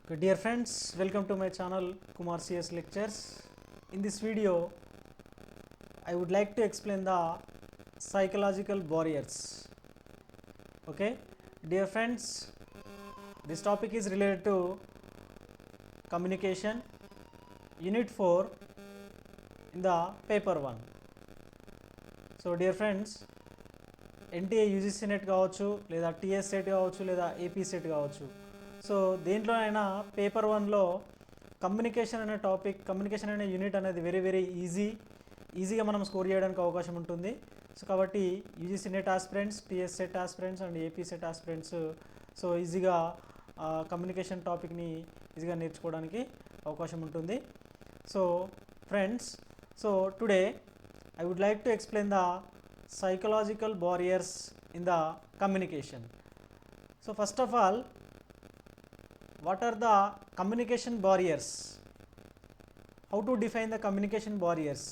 Okay, dear friends, welcome to my channel Kumar CS Lectures. In this video, I would like to explain the psychological barriers. Okay, dear friends, this topic is related to communication, Unit 4 in the paper 1. So, dear friends, NTA UGC net కావచ్చు లేదా TS set కావచ్చు లేదా AP set కావచ్చు. So దేంట్లోనైనా paper 1లో communication అనే topic, communication అనే unit అనేది very ఈజీగా మనం స్కోర్ చేయడానికి అవకాశం ఉంటుంది. సో కాబట్టి UGC net aspirants, TS set aspirants and AP set aspirants so ఈజీగా కమ్యూనికేషన్ టాపిక్ని ఈజీగా నేర్చుకోవడానికి అవకాశం ఉంటుంది. So friends, so today I would like to explain the psychological barriers in the communication. So first of all, what are the communication barriers? How to define the communication barriers?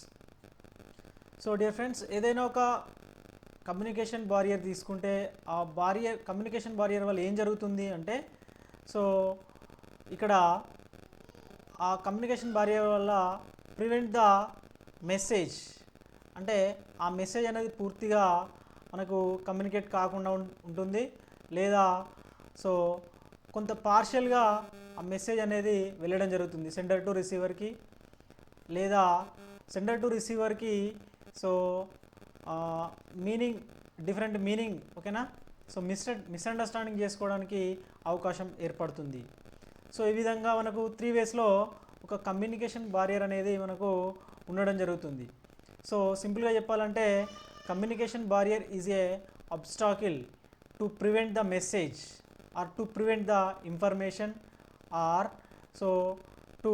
So dear friends, ఏదైనా ఒక communication barrier తీసుకుంటే ఆ communication barrier వల్ల ఏం జరుగుతుంది అంటే, so ఇక్కడ ఆ కమ్యూనికేషన్ బారియర్ వల్ల ప్రివెంట్ ద మెసేజ్, అంటే ఆ మెసేజ్ అనేది పూర్తిగా మనకు కమ్యూనికేట్ కాకుండా ఉంటుంది, లేదా సో కొంత పార్షియల్గా ఆ మెసేజ్ అనేది వెళ్ళడం జరుగుతుంది సెండర్ టు రిసీవర్కి, లేదా సెండర్ టు రిసీవర్కి సో డిఫరెంట్ మీనింగ్, ఓకేనా. సో మిస్అండర్స్టాండింగ్ చేసుకోవడానికి అవకాశం ఏర్పడుతుంది. సో ఈ విధంగా మనకు 3 వేస్లో ఒక కమ్యూనికేషన్ బారియర్ అనేది మనకు ఉండడం జరుగుతుంది. సో సింపుల్గా చెప్పాలంటే communication barrier is a obstacle to prevent the message or to prevent the information or so to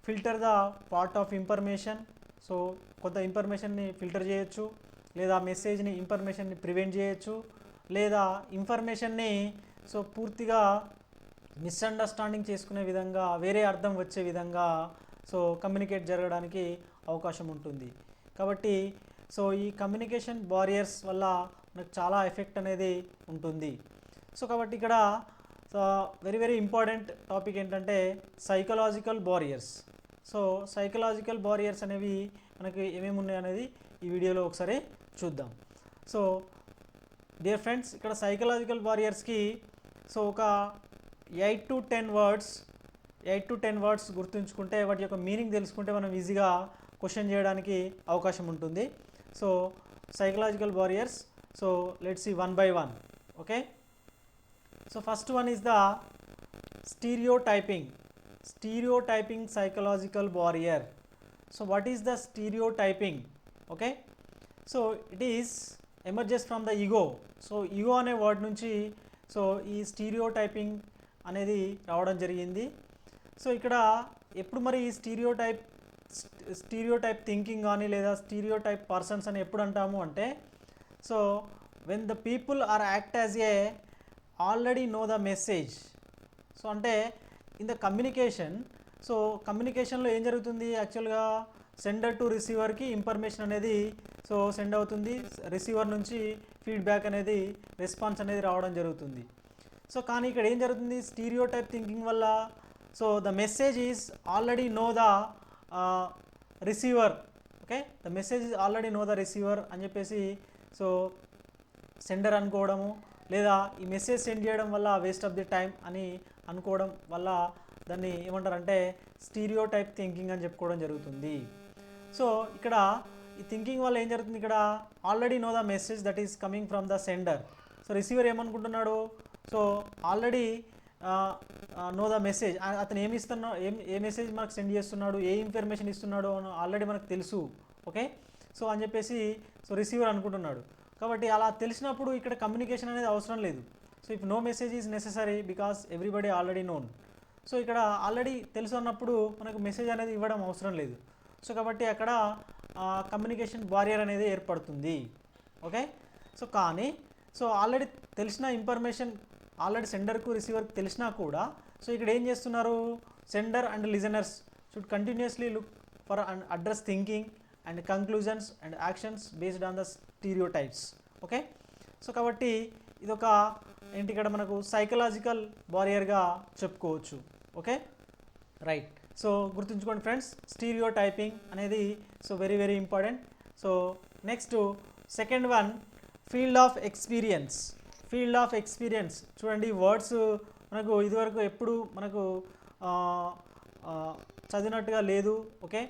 filter the part of information. So కొంత ఇన్ఫర్మేషన్ని ఫిల్టర్ చేయొచ్చు, లేదా మెసేజ్ని ఇన్ఫర్మేషన్ని ప్రివెంట్ చేయొచ్చు, లేదా ఇన్ఫర్మేషన్ని సో పూర్తిగా మిస్అండర్స్టాండింగ్ చేసుకునే విధంగా, వేరే అర్థం వచ్చే విధంగా సో కమ్యూనికేట్ జరగడానికి అవకాశం ఉంటుంది. కాబట్టి సో ఈ కమ్యూనికేషన్ బారియర్స్ వల్ల మనకు చాలా ఎఫెక్ట్ అనేది ఉంటుంది. సో కాబట్టి ఇక్కడ వెరీ ఇంపార్టెంట్ టాపిక్ ఏంటంటే psychological barriers. So psychological barriers అనేవి మనకి ఏమేమి ఉన్నాయి అనేది ఈ వీడియోలో ఒకసారి చూద్దాం. సో డియర్ ఫ్రెండ్స్, ఇక్కడ సైకలాజికల్ బారియర్స్కి సో ఒక 8 to 10 వర్డ్స్ గుర్తుంచుకుంటే, వాటి యొక్క మీనింగ్ తెలుసుకుంటే మనం ఈజీగా క్వశ్చన్ చేయడానికి అవకాశం ఉంటుంది. So psychological barriers, so let's see one by one. Okay, so first one is the stereotyping psychological barrier. So what is the stereotyping? Okay, so it is emerges from the ego. So ego అనే word నుంచి so ఈ stereotyping అనేది రావడం జరిగింది. So ఇక్కడ ఎప్పుడు మరి ఈ స్టీరియోటైప్ థింకింగ్ కానీ లేదా స్టీరియోటైప్ పర్సన్స్ అని ఎప్పుడు అంటాము అంటే, so when the people are act as a already know the message. So అంటే ఇన్ ద కమ్యూనికేషన్, సో కమ్యూనికేషన్లో ఏం జరుగుతుంది, యాక్చువల్గా సెండర్ టు రిసీవర్కి ఇన్ఫర్మేషన్ అనేది సో సెండ్ అవుతుంది, రిసీవర్ నుంచి ఫీడ్బ్యాక్ అనేది, రెస్పాన్స్ అనేది రావడం జరుగుతుంది. సో కానీ ఇక్కడ ఏం జరుగుతుంది, స్టీరియోటైప్ థింకింగ్ వల్ల so the message is already know the receiver. Okay, the message is already know the receiver అని చెప్పేసి సో సెండర్ అనుకోవడము, లేదా ఈ మెసేజ్ సెండ్ చేయడం వల్ల వేస్ట్ ఆఫ్ ది టైం అని అనుకోవడం వల్ల దాన్ని ఏమంటారంటే స్టీరియోటైప్ థింకింగ్ అని చెప్పుకోవడం జరుగుతుంది. సో ఇక్కడ ఈ థింకింగ్ వల్ల ఏం జరుగుతుంది, ఇక్కడ already know the message that is coming from the sender. So receiver ఏమనుకుంటున్నాడు, so already know the message, అతను ఏ మెసేజ్ మనకు సెండ్ చేస్తున్నాడు, ఏ ఇన్ఫర్మేషన్ ఇస్తున్నాడు అని ఆల్రెడీ మనకు తెలుసు. ఓకే, సో అని చెప్పేసి సో రిసీవర్ అనుకుంటున్నాడు. కాబట్టి అలా తెలిసినప్పుడు ఇక్కడ కమ్యూనికేషన్ అనేది అవసరం లేదు. So if no message is necessary because everybody already known. So ఇక్కడ ఆల్రెడీ తెలుసు అన్నప్పుడు మనకు మెసేజ్ అనేది ఇవ్వడం అవసరం లేదు. సో కాబట్టి అక్కడ కమ్యూనికేషన్ బారియర్ అనేది ఏర్పడుతుంది. ఓకే, సో కానీ సో ఆల్రెడీ తెలిసిన ఇన్ఫర్మేషన్ ఆల్రెడీ సెండర్కు రిసీవర్కి తెలిసినా కూడా సో ఇక్కడ ఏం చేస్తున్నారు, sender and listeners should continuously look for and address thinking and conclusions and actions based on the stereotypes. Okay, so కాబట్టి ఇదొక ఏంటి, ఇక్కడ మనకు సైకలాజికల్ బారియర్గా చెప్పుకోవచ్చు. Okay, right. సో గుర్తుంచుకోండి ఫ్రెండ్స్, స్టీరియో టైపింగ్ అనేది so very very important. So next second one, field of experience. Field of experience చూడండి, words మనకు ఇదివరకు ఎప్పుడు మనకు చదివినట్టుగా లేదు. ఓకే,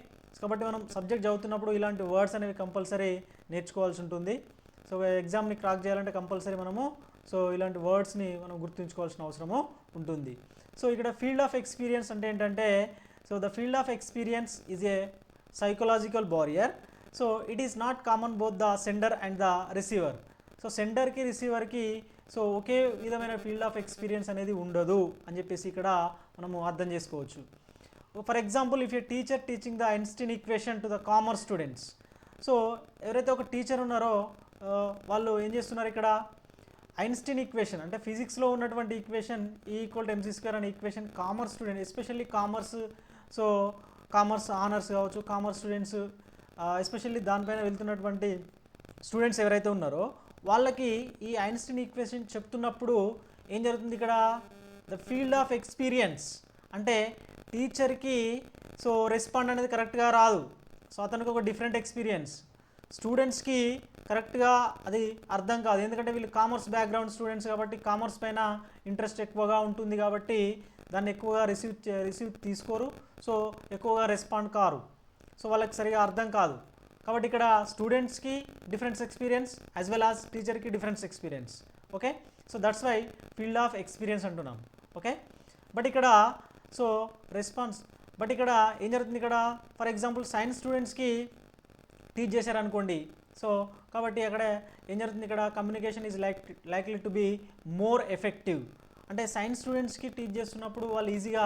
కాబట్టి మనం సబ్జెక్ట్ చదువుతున్నప్పుడు ఇలాంటి వర్డ్స్ అనేవి కంపల్సరీ నేర్చుకోవాల్సి ఉంటుంది. సో ఎగ్జామ్ని క్రాక్ చేయాలంటే కంపల్సరీ మనము సో ఇలాంటి వర్డ్స్ని మనం గుర్తుంచుకోవాల్సిన అవసరము ఉంటుంది. సో ఇక్కడ ఫీల్డ్ ఆఫ్ ఎక్స్పీరియన్స్ అంటే ఏంటంటే, so the field of experience is a psychological barrier. So it is not common both the sender and the receiver. So సెండర్కి రిసీవర్కి సో ఒకే విధమైన ఫీల్డ్ ఆఫ్ ఎక్స్పీరియన్స్ అనేది ఉండదు అని చెప్పేసి ఇక్కడ మనము అర్థం చేసుకోవచ్చు. For example, if A teacher teaching the Einstein equation to the commerce students. So ఎవరైతే ఒక టీచర్ ఉన్నారో వాళ్ళు ఏం చేస్తున్నారు, ఇక్కడ ఐన్స్టీన్ ఈక్వేషన్ అంటే ఫిజిక్స్లో ఉన్నటువంటి ఈక్వేషన్ E=mc² అనే equation commerce student, especially commerce, so commerce honours కావచ్చు, కామర్స్ స్టూడెంట్స్ ఎస్పెషల్లీ దానిపైన వెళ్తున్నటువంటి స్టూడెంట్స్ ఎవరైతే ఉన్నారో వాళ్ళకి ఈ ఐన్స్టీన్ ఈక్వేషన్ చెప్తున్నప్పుడు ఏం జరుగుతుంది, ఇక్కడ ద ఫీల్డ్ ఆఫ్ ఎక్స్పీరియన్స్ అంటే టీచర్కి సో రెస్పాండ్ అనేది కరెక్ట్గా రాదు. సో అతనికి ఒక డిఫరెంట్ ఎక్స్పీరియన్స్, స్టూడెంట్స్కి కరెక్ట్గా అది అర్థం కాదు. ఎందుకంటే వీళ్ళు కామర్స్ బ్యాక్గ్రౌండ్ స్టూడెంట్స్ కాబట్టి కామర్స్ పైన ఇంట్రెస్ట్ ఎక్కువగా ఉంటుంది కాబట్టి దాన్ని ఎక్కువగా రిసీవ్ తీసుకోరు. సో ఎక్కువగా రెస్పాండ్ కారు. సో వాళ్ళకి సరిగా అర్థం కాదు. కాబట్టి ఇక్కడ స్టూడెంట్స్కి difference experience as well as టీచర్కి difference experience. Okay, so that's why field of experience అంటున్నాం. ఓకే, బట్ ఇక్కడ సో రెస్పాన్స్, బట్ ఇక్కడ ఏం జరుగుతుంది, ఇక్కడ ఫర్ ఎగ్జాంపుల్ సైన్స్ స్టూడెంట్స్కి టీచ్ చేశారనుకోండి. సో కాబట్టి అక్కడ ఏం జరుగుతుంది, ఇక్కడ communication is likely to be more effective. అంటే సైన్స్ స్టూడెంట్స్కి టీచ్ చేస్తున్నప్పుడు వాళ్ళు ఈజీగా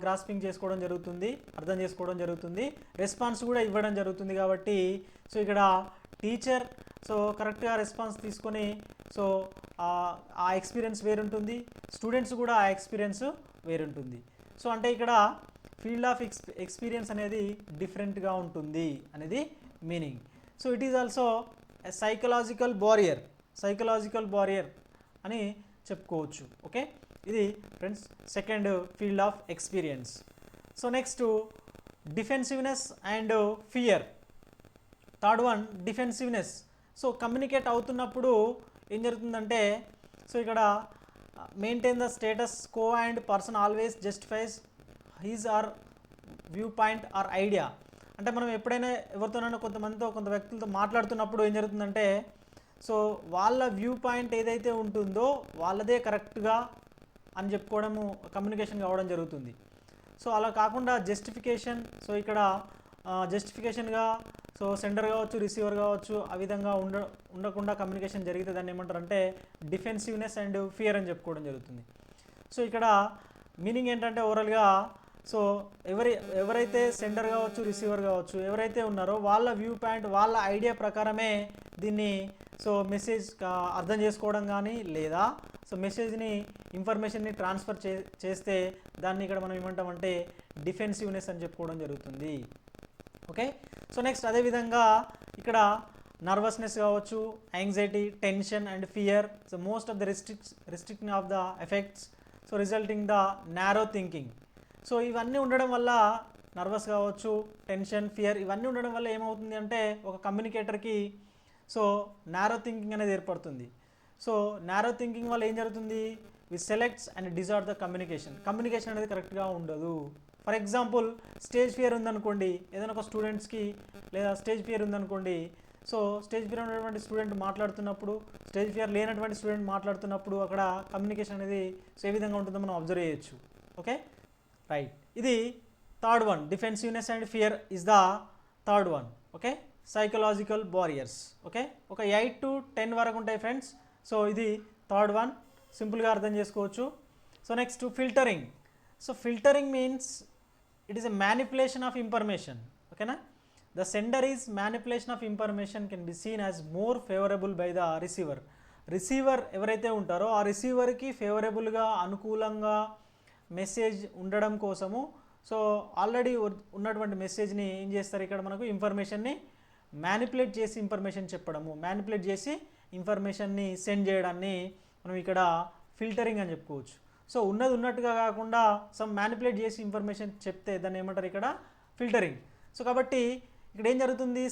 గ్రాస్పింగ్ చేసుకోవడం జరుగుతుంది, అర్థం చేసుకోవడం జరుగుతుంది, రెస్పాన్స్ కూడా ఇవ్వడం జరుగుతుంది. కాబట్టి సో ఇక్కడ టీచర్ సో కరెక్ట్గా రెస్పాన్స్ తీసుకొని సో ఆ ఎక్స్పీరియన్స్ వేరుంటుంది, స్టూడెంట్స్ కూడా ఆ ఎక్స్పీరియన్స్ వేరుంటుంది. సో అంటే ఇక్కడ ఫీల్డ్ ఆఫ్ ఎక్స్పీరియన్స్ అనేది డిఫరెంట్గా ఉంటుంది అనేది meaning. So it is also a psychological barrier అని చెప్పుకోవచ్చు. ఓకే, ఇది friends second field of experience. So next defensiveness and fear. Third one defensiveness. So communicate అవుతున్నప్పుడు ఏం జరుగుతుందంటే, సో ఇక్కడ maintain the status quo and person always justifies his or view point or idea. అంటే మనం ఎప్పుడైనా ఎవరితోనైనా కొంత వ్యక్తులతో మాట్లాడుతున్నప్పుడు ఏం జరుగుతుందంటే, సో వాళ్ళ వ్యూ పాయింట్ ఏదైతే ఉంటుందో వాళ్ళదే కరెక్ట్గా అని చెప్పుకోవడము కమ్యూనికేషన్ కావడం జరుగుతుంది. సో అలా కాకుండా జస్టిఫికేషన్, సో ఇక్కడ జస్టిఫికేషన్గా సో సెండర్ కావచ్చు, రిసీవర్ కావచ్చు, ఆ విధంగా ఉండకుండా కమ్యూనికేషన్ జరిగితే దాన్ని ఏమంటారంటే డిఫెన్సివ్నెస్ అండ్ ఫియర్ అని చెప్పుకోవడం జరుగుతుంది. సో ఇక్కడ మీనింగ్ ఏంటంటే ఓవరాల్గా సో ఎవరైతే సెండర్ కావచ్చు, రిసీవర్ కావచ్చు, ఎవరైతే ఉన్నారో వాళ్ళ వ్యూ పాయింట్, వాళ్ళ ఐడియా ప్రకారమే దీన్ని సో మెసేజ్ అర్థం చేసుకోవడం కానీ లేదా సో మెసేజ్ని ఇన్ఫర్మేషన్ని ట్రాన్స్ఫర్ చేస్తే దాన్ని ఇక్కడ మనం ఏమంటామంటే డిఫెన్సివ్నెస్ అని చెప్పుకోవడం జరుగుతుంది. ఓకే, సో నెక్స్ట్ అదేవిధంగా ఇక్కడ నర్వస్నెస్ కావచ్చు, anxiety, tension and fear. So most of the restriction of the effects so resulting the narrow thinking. So ఇవన్నీ ఉండడం వల్ల నర్వస్ కావచ్చు, టెన్షన్, ఫియర్ ఇవన్నీ ఉండడం వల్ల ఏమవుతుంది అంటే ఒక కమ్యూనికేటర్కి సో నారో థింకింగ్ అనేది ఏర్పడుతుంది. సో నారో థింకింగ్ వల్ల ఏం జరుగుతుంది, we selects and distort the communication అనేది కరెక్ట్గా ఉండదు. ఫర్ ఎగ్జాంపుల్ స్టేజ్ ఫియర్ ఉందనుకోండి, ఏదైనా ఒక స్టూడెంట్స్కి లేదా స్టేజ్ ఫియర్ ఉందనుకోండి. సో స్టేజ్ ఫియర్ ఉన్నటువంటి స్టూడెంట్ మాట్లాడుతున్నప్పుడు, స్టేజ్ ఫియర్ లేనటువంటి స్టూడెంట్ మాట్లాడుతున్నప్పుడు అక్కడ కమ్యూనికేషన్ అనేది సో ఏ విధంగా ఉంటుందో మనం అబ్జర్వ్ చేయొచ్చు. Okay, right. ఇది third one, defensiveness and fear is the third one. Okay, psychological barriers. Okay, ఒక 8 to 10 వరకు ఉంటాయి ఫ్రెండ్స్. సో ఇది థర్డ్ వన్, సింపుల్గా అర్థం చేసుకోవచ్చు. So next filtering. So filtering means it is a manipulation of information. ఓకేనా, the sender is manipulation of information can be seen as more favourable by the receiver. Receiver ఎవరైతే ఉంటారో ఆ రిసీవర్కి ఫేవరబుల్గా, అనుకూలంగా message ఉండడం కోసము సో ఆల్రెడీ ఉన్నటువంటి మెసేజ్ని ఏం చేస్తారు, ఇక్కడ మనకు ఇన్ఫర్మేషన్ని మ్యానిపులేట్ చేసి ఇన్ఫర్మేషన్ చెప్పడము, మ్యానిపులేట్ చేసి ఇన్ఫర్మేషన్ని సెండ్ చేయడాన్ని మనం ఇక్కడ ఫిల్టరింగ్ అని చెప్పుకోవచ్చు. సో ఉన్నది ఉన్నట్టుగా కాకుండా సమ్ మ్యానిపులేట్ చేసి ఇన్ఫర్మేషన్ చెప్తే దాన్ని ఏమంటారు ఇక్కడ ఫిల్టరింగ్. సో కాబట్టి ఇక్కడ ఏం జరుగుతుంది,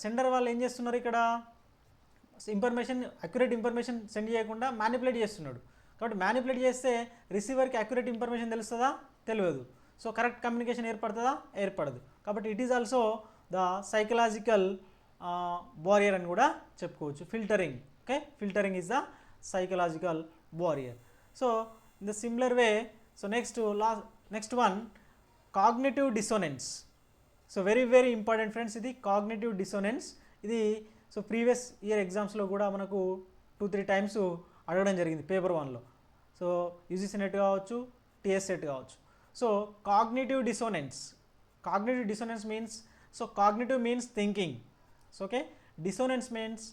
సెండర్ వాళ్ళు ఏం చేస్తున్నారు, ఇక్కడ ఇన్ఫర్మేషన్ అక్యురేట్ ఇన్ఫర్మేషన్ సెండ్ చేయకుండా మ్యానిపులేట్ చేస్తున్నాడు. కాబట్టి మ్యానిపులేట్ చేస్తే రిసీవర్కి అక్యురేట్ ఇన్ఫర్మేషన్ తెలుస్తుందా, తెలియదు. సో కరెక్ట్ కమ్యూనికేషన్ ఏర్పడుతుందా, ఏర్పడదు. కాబట్టి it is also the psychological barrier అని కూడా చెప్పుకోవచ్చు, filtering. Okay, filtering is the psychological barrier. So in the similar way, so next one cognitive dissonance. So very very important friends, ఇది cognitive dissonance. ఇది so previous year ఎగ్జామ్స్లో కూడా మనకు 2-3 times అడగడం జరిగింది పేపర్ 1లో. సో యూజీసీ నెట్ కావచ్చు, TS set కావచ్చు. So cognitive డిసోనెన్స్ means, so cognitive means thinking. So okay, డిసోనెన్స్ means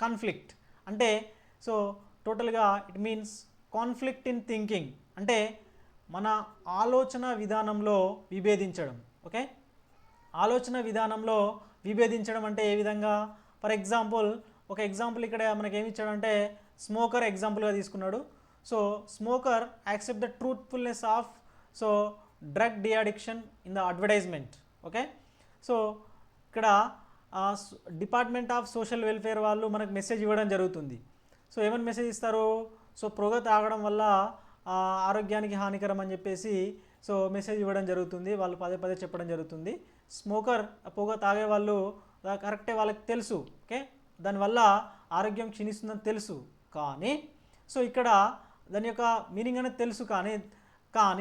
conflict. అంటే సో టోటల్గా it means conflict in thinking, అంటే మన ఆలోచన విధానంలో విభేదించడం. ఓకే, ఆలోచన విధానంలో విభేదించడం అంటే ఏ విధంగా, ఫర్ ఎగ్జాంపుల్ ఒక ఎగ్జాంపుల్ ఇక్కడ మనకి ఏమి ఇచ్చాడంటే స్మోకర్ ఎగ్జాంపుల్గా తీసుకున్నాడు. So smoker accept the truthfulness of so drug de-addiction in the advertisement. Okay, so ఇక్కడ డిపార్ట్మెంట్ ఆఫ్ సోషల్ వెల్ఫేర్ వాళ్ళు మనకు మెసేజ్ ఇవ్వడం జరుగుతుంది. సో ఏమని మెసేజ్ ఇస్తారు, సో పొగ తాగడం వల్ల ఆరోగ్యానికి హానికరం అని చెప్పేసి సో మెసేజ్ ఇవ్వడం జరుగుతుంది, వాళ్ళు పదే పదే చెప్పడం జరుగుతుంది. స్మోకర్ పొగ తాగే వాళ్ళు కరెక్టే, వాళ్ళకి తెలుసు. ఓకే, దానివల్ల ఆరోగ్యం క్షీణిస్తుందని తెలుసు, కానీ సో ఇక్కడ దాని యొక్క మీనింగ్ అనేది తెలుసు, కానీ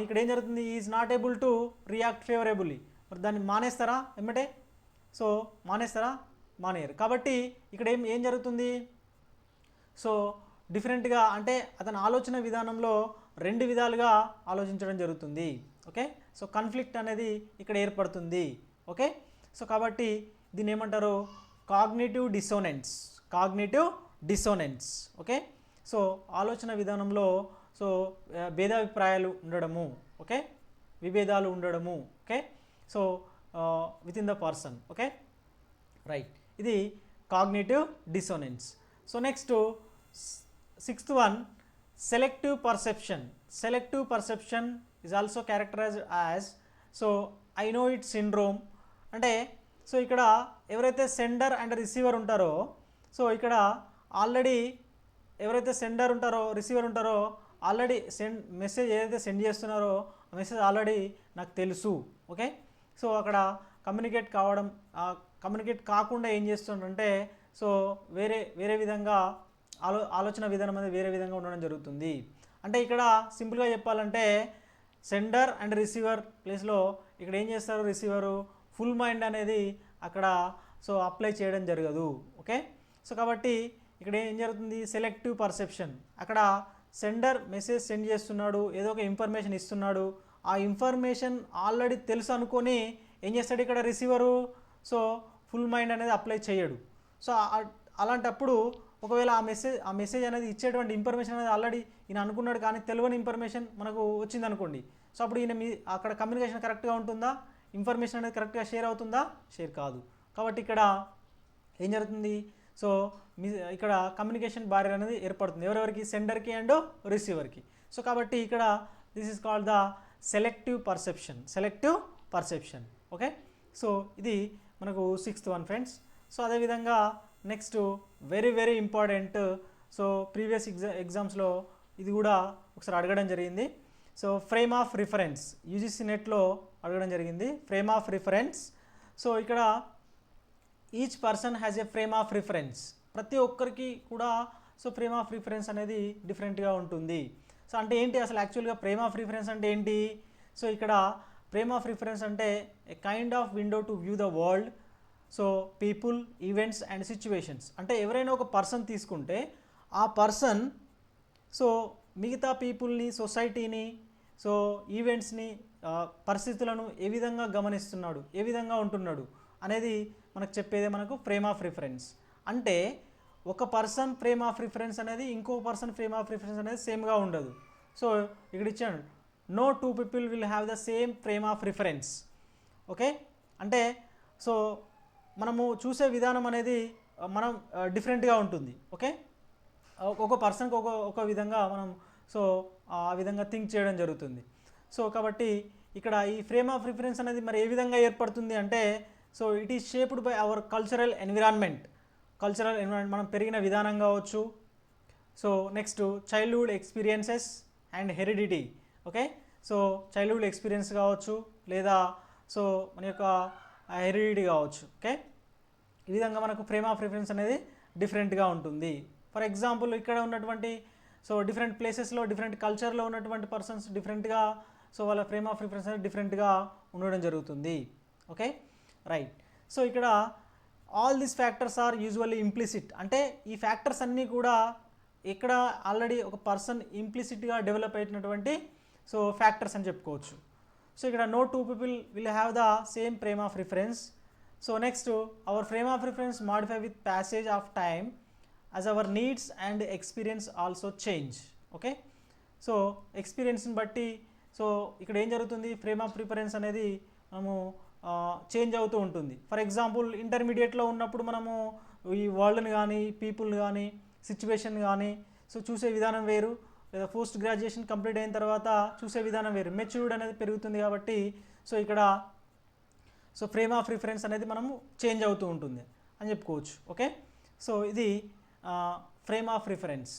ఇక్కడ ఏం జరుగుతుంది, is not able to react favourably. మరి దాన్ని మానేస్తారా ఏమంటే, సో మానేస్తారా, మానేయరు. కాబట్టి ఇక్కడ ఏం జరుగుతుంది, సో డిఫరెంట్గా అంటే అతని ఆలోచన విధానంలో 2 విధాలుగా ఆలోచించడం జరుగుతుంది. ఓకే, సో కాన్ఫ్లిక్ట్ అనేది ఇక్కడ ఏర్పడుతుంది. ఓకే, సో కాబట్టి దీన్ని ఏమంటారు, కాగ్నిటివ్ డిసోనెన్స్. ఓకే, సో ఆలోచన విధానంలో సో భేదాభిప్రాయాలు ఉండడము, ఓకే, విభేదాలు ఉండడము. Okay, so with in the person. Okay, right, ఇది cognitive dissonance. So next 6th one, selective perception is also characterised as so I know it syndrome. అంటే సో ఇక్కడ ఎవరైతే సెండర్ అండ్ రిసీవర్ ఉంటారో, so ఇక్కడ already ఎవరైతే sender ఉంటారో receiver ఉంటారో already message ఏదైతే సెండ్ చేస్తున్నారో ఆ మెసేజ్ ఆల్రెడీ నాకు తెలుసు. ఓకే, సో అక్కడ కమ్యూనికేట్ కాకుండా ఏం చేస్తుందంటే సో వేరే విధంగా ఆలోచన విధానం అనేది వేరే విధంగా ఉండడం జరుగుతుంది. అంటే ఇక్కడ సింపుల్గా చెప్పాలంటే సెండర్ అండ్ రిసీవర్ ప్లేస్లో ఇక్కడ ఏం చేస్తారు, రిసీవరు ఫుల్ మైండ్ అనేది అక్కడ సో అప్లై చేయడం జరగదు. ఓకే, సో కాబట్టి ఇక్కడ ఏం జరుగుతుంది, సెలెక్టివ్ పర్సెప్షన్. అక్కడ సెండర్ మెసేజ్ సెండ్ చేస్తున్నాడు, ఏదో ఒక ఇన్ఫర్మేషన్ ఇస్తున్నాడు, ఆ ఇన్ఫర్మేషన్ ఆల్రెడీ తెలుసు అనుకొని ఏం చేస్తాడు ఇక్కడ రిసీవరు, సో ఫుల్ మైండ్ అనేది అప్లై చేయడు. సో అలాంటప్పుడు ఒకవేళ ఆ మెసేజ్ అనేది ఇచ్చేటువంటి ఇన్ఫర్మేషన్ అనేది ఆల్రెడీ ఈయన అనుకున్నాడు, కానీ తెలియని ఇన్ఫర్మేషన్ మనకు వచ్చింది అనుకోండి. సో అప్పుడు ఈయన అక్కడ కమ్యూనికేషన్ కరెక్ట్గా ఉంటుందా, ఇన్ఫర్మేషన్ అనేది కరెక్ట్గా షేర్ అవుతుందా, షేర్ కాదు. కాబట్టి ఇక్కడ ఏం జరుగుతుంది, సో ఇక్కడ కమ్యూనికేషన్ బారియర్ అనేది ఏర్పడుతుంది ఎవరెవరికి, సెండర్కి అండ్ రిసీవర్కి. సో కాబట్టి ఇక్కడ this is called the selective perception. Okay, so ఇది మనకు 6th వన్ ఫ్రెండ్స్. సో అదేవిధంగా next very important, so previous ఎగ్జామ్స్లో ఇది కూడా ఒకసారి అడగడం జరిగింది. So frame of reference, UGC నెట్లో అడగడం జరిగింది, ఫ్రేమ్ ఆఫ్ రిఫరెన్స్. సో ఇక్కడ each person has a frame of reference. ప్రతి ఒక్కరికి కూడా సో ఫ్రేమ్ ఆఫ్ రిఫరెన్స్ అనేది డిఫరెంట్గా ఉంటుంది. సో అంటే ఏంటి అసలు యాక్చువల్గా ఫ్రేమ్ ఆఫ్ రిఫరెన్స్ అంటే ఏంటి, సో ఇక్కడ ఫ్రేమ్ ఆఫ్ రిఫరెన్స్ అంటే a kind of window to view the world, so people, events and situations. అంటే ఎవరైనా ఒక పర్సన్ తీసుకుంటే ఆ పర్సన్ సో మిగతా పీపుల్ని, సొసైటీని, సో ఈవెంట్స్ని, పరిస్థితులను ఏ విధంగా గమనిస్తున్నాడు, ఏ విధంగా ఉంటున్నాడు అనేది మనకు చెప్పేదే మనకు ఫ్రేమ్ ఆఫ్ రిఫరెన్స్. అంటే ఒక పర్సన్ ఫ్రేమ్ ఆఫ్ రిఫరెన్స్ అనేది ఇంకో పర్సన్ ఫ్రేమ్ ఆఫ్ రిఫరెన్స్ అనేది సేమ్గా ఉండదు. సో ఇక్కడ ఇచ్చాడు, no 2 people will have the same frame of reference. Okay, అంటే సో మనము చూసే విధానం అనేది మనం డిఫరెంట్గా ఉంటుంది. ఓకే, ఒక పర్సన్కి ఒక విధంగా మనం సో ఆ విధంగా థింక్ చేయడం జరుగుతుంది. సో కాబట్టి ఇక్కడ ఈ ఫ్రేమ్ ఆఫ్ రిఫరెన్స్ అనేది మరి ఏ విధంగా ఏర్పడుతుంది అంటే, so it is shaped by our cultural environment మనం పెరిగిన విధానం కావచ్చు. So next childhood experiences and heredity. Okay, so childhood experience కావచ్చు లేదా సో మన యొక్క హెరిడిటీ కావచ్చు. ఓకే, ఈ విధంగా మనకు ఫ్రేమ్ ఆఫ్ రిఫరెన్స్ అనేది డిఫరెంట్గా ఉంటుంది. ఫర్ ఎగ్జాంపుల్ ఇక్కడ ఉన్నటువంటి సో డిఫరెంట్ ప్లేసెస్లో డిఫరెంట్ కల్చర్లో ఉన్నటువంటి పర్సన్స్ డిఫరెంట్గా సో వాళ్ళ ఫ్రేమ్ ఆఫ్ రిఫరెన్స్ అనేది డిఫరెంట్గా ఉండడం జరుగుతుంది. Okay, right. సో ఇక్కడ all these factors are usually implicit. అంటే ఈ ఫ్యాక్టర్స్ అన్నీ కూడా ఇక్కడ ఆల్రెడీ ఒక పర్సన్ ఇంప్లిసిట్గా డెవలప్ అయినటువంటి సో ఫ్యాక్టర్స్ అని చెప్పుకోవచ్చు. సో ఇక్కడ no two people will have the same frame of reference. So next our frame of reference modify with passage of time as our needs and experience also change. Okay, so ఎక్స్పీరియన్స్ని బట్టి so ఇక్కడ ఏం జరుగుతుంది, frame of reference అనేది మనము change అవుతూ ఉంటుంది. For example ఇంటర్మీడియట్లో ఉన్నప్పుడు మనము ఈ వరల్డ్ని కానీ పీపుల్ని కానీ సిచ్యువేషన్ కానీ సో చూసే విధానం వేరు, లేదా పోస్ట్ గ్రాడ్యుయేషన్ కంప్లీట్ అయిన తర్వాత చూసే విధానం వేరు, మెచ్యూర్డ్ అనేది పెరుగుతుంది. కాబట్టి సో ఇక్కడ సో ఫ్రేమ్ ఆఫ్ రిఫరెన్స్ అనేది మనము చేంజ్ అవుతూ ఉంటుంది అని చెప్పుకోవచ్చు. ఓకే, సో ఇది ఫ్రేమ్ ఆఫ్ రిఫరెన్స్.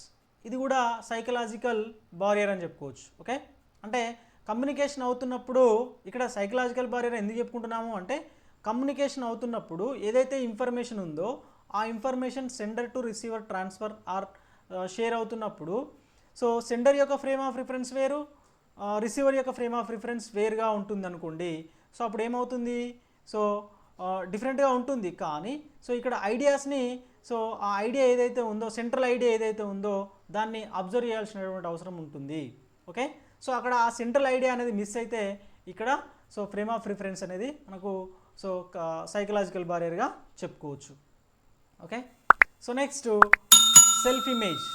ఇది కూడా సైకలాజికల్ బారియర్ అని చెప్పుకోవచ్చు. ఓకే, అంటే కమ్యూనికేషన్ అవుతున్నప్పుడు ఇక్కడ సైకలాజికల్ బారియర్ ఎందుకు చెప్పుకుంటున్నాము అంటే, కమ్యూనికేషన్ అవుతున్నప్పుడు ఏదైతే ఇన్ఫర్మేషన్ ఉందో ఆ information sender to receiver transfer are share అవుతున్నప్పుడు సో సెండర్ యొక్క ఫ్రేమ్ ఆఫ్ రిఫరెన్స్ వేరు, రిసీవర్ యొక్క ఫ్రేమ్ ఆఫ్ రిఫరెన్స్ వేరుగా ఉంటుంది అనుకోండి. సో అప్పుడు ఏమవుతుంది, సో డిఫరెంట్గా ఉంటుంది. కానీ సో ఇక్కడ ఐడియాస్ని సో ఆ ఐడియా ఏదైతే ఉందో సెంట్రల్ ఐడియా ఏదైతే ఉందో దాన్ని అబ్జర్వ్ చేయాల్సినటువంటి అవసరం ఉంటుంది. ఓకే, సో అక్కడ ఆ సెంట్రల్ ఐడియా అనేది మిస్ అయితే ఇక్కడ సో ఫ్రేమ్ ఆఫ్ రిఫరెన్స్ అనేది మనకు సో సైకలాజికల్ బారియర్గా చెప్పుకోవచ్చు. Okay, so next self image.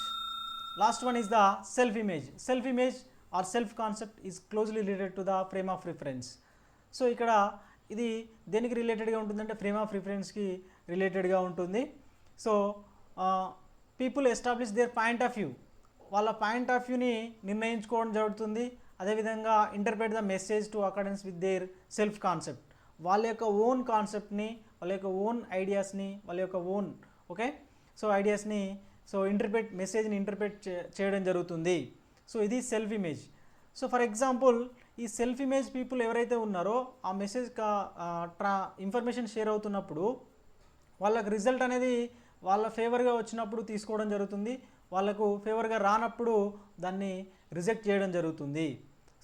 Last one is the self image. Self image are self concept is closely related to the frame of reference. So ఇక్కడ ఇది దేనికి రిలేటెడ్గా ఉంటుందంటే frame of రిఫరెన్స్కి రిలేటెడ్గా ఉంటుంది. So people establish there point of view, వాళ్ళ point of వ్యూని నిర్ణయించుకోవడం జరుగుతుంది. అదేవిధంగా interpret the message to accordance with their self concept, వాళ్ళ యొక్క ఓన్ కాన్సెప్ట్ని, వాళ్ళ యొక్క ఓన్ ఐడియాస్ని, వాళ్ళ యొక్క ఓన్ ఓకే సో ఐడియాస్ని సో మెసేజ్ని ఇంటర్ప్రెట్ చేయడం జరుగుతుంది. సో ఇది self image. So for example ఈ సెల్ఫ్ ఇమేజ్ పీపుల్ ఎవరైతే ఉన్నారో ఆ మెసేజ్ ఇన్ఫర్మేషన్ షేర్ అవుతున్నప్పుడు వాళ్ళకి రిజల్ట్ అనేది వాళ్ళ ఫేవర్గా వచ్చినప్పుడు తీసుకోవడం జరుగుతుంది, వాళ్ళకు ఫేవర్గా రానప్పుడు దాన్ని రిజెక్ట్ చేయడం జరుగుతుంది.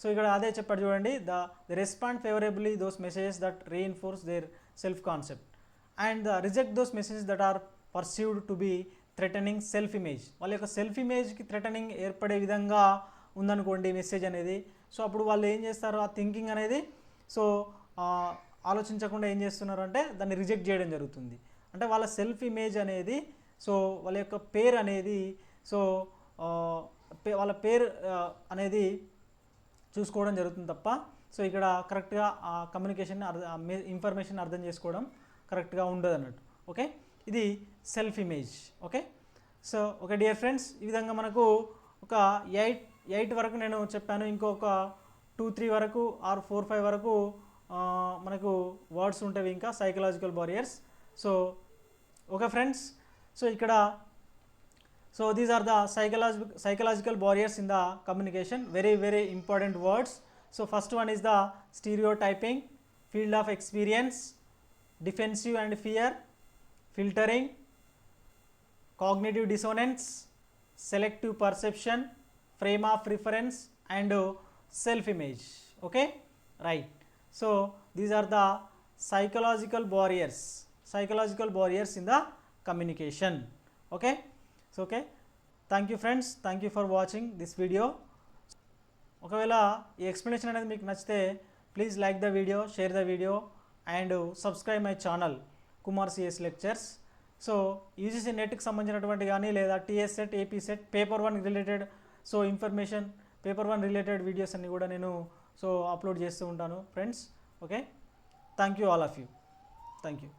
సో ఇక్కడ అదే చెప్పాడు చూడండి, they respond favourably those messages that reinforce their self concept and they reject those messages that are perceived to be threatening self image. వాళ్ళ యొక్క సెల్ఫ్ ఇమేజ్కి థ్రెటనింగ్ ఏర్పడే విధంగా ఉందనుకోండి మెసేజ్ అనేది, సో అప్పుడు వాళ్ళు ఏం చేస్తారు, ఆ థింకింగ్ అనేది సో ఆలోచించకుండా ఏం చేస్తున్నారు అంటే దాన్ని రిజెక్ట్ చేయడం జరుగుతుంది. అంటే వాళ్ళ సెల్ఫ్ ఇమేజ్ అనేది సో వాళ్ళ యొక్క పేరు అనేది సో వాళ్ళ పేరు అనేది చూసుకోవడం జరుగుతుంది తప్ప సో ఇక్కడ కరెక్ట్గా ఆ కమ్యూనికేషన్ ఇన్ఫర్మేషన్ అర్థం చేసుకోవడం కరెక్ట్గా ఉండదు అన్నట్టు. ఓకే, ఇది self image. Okay, so okay dear friends, ఈ విధంగా మనకు ఒక 8 వరకు నేను చెప్పాను, ఇంకొక 2-3 వరకు ఆర్ 4-5 వరకు మనకు వర్డ్స్ ఉంటాయి ఇంకా psychological barriers. So okay friends, so ఇక్కడ so these are the psychological barriers in the communication, very important words. So first one is the stereotyping, field of experience, defensive and fear, filtering, cognitive dissonance, selective perception, frame of reference and self image. Okay, right. So these are the psychological barriers in the communication. Okay, so okay, thank you friends, thank you for watching this video. ఒకవేళ ఈ explanation అనేది మీకు నచ్చితే please like the video, share the video and subscribe my channel Kumar CS lectures. So UGC నెట్కి సంబంధించినటువంటి కానీ లేదా TS SET, AP SET, paper 1 related so information, paper 1 related videos అన్ని కూడా నేను సో అప్లోడ్ చేస్తూ ఉంటాను friends. Okay, thank you all of you, thank you.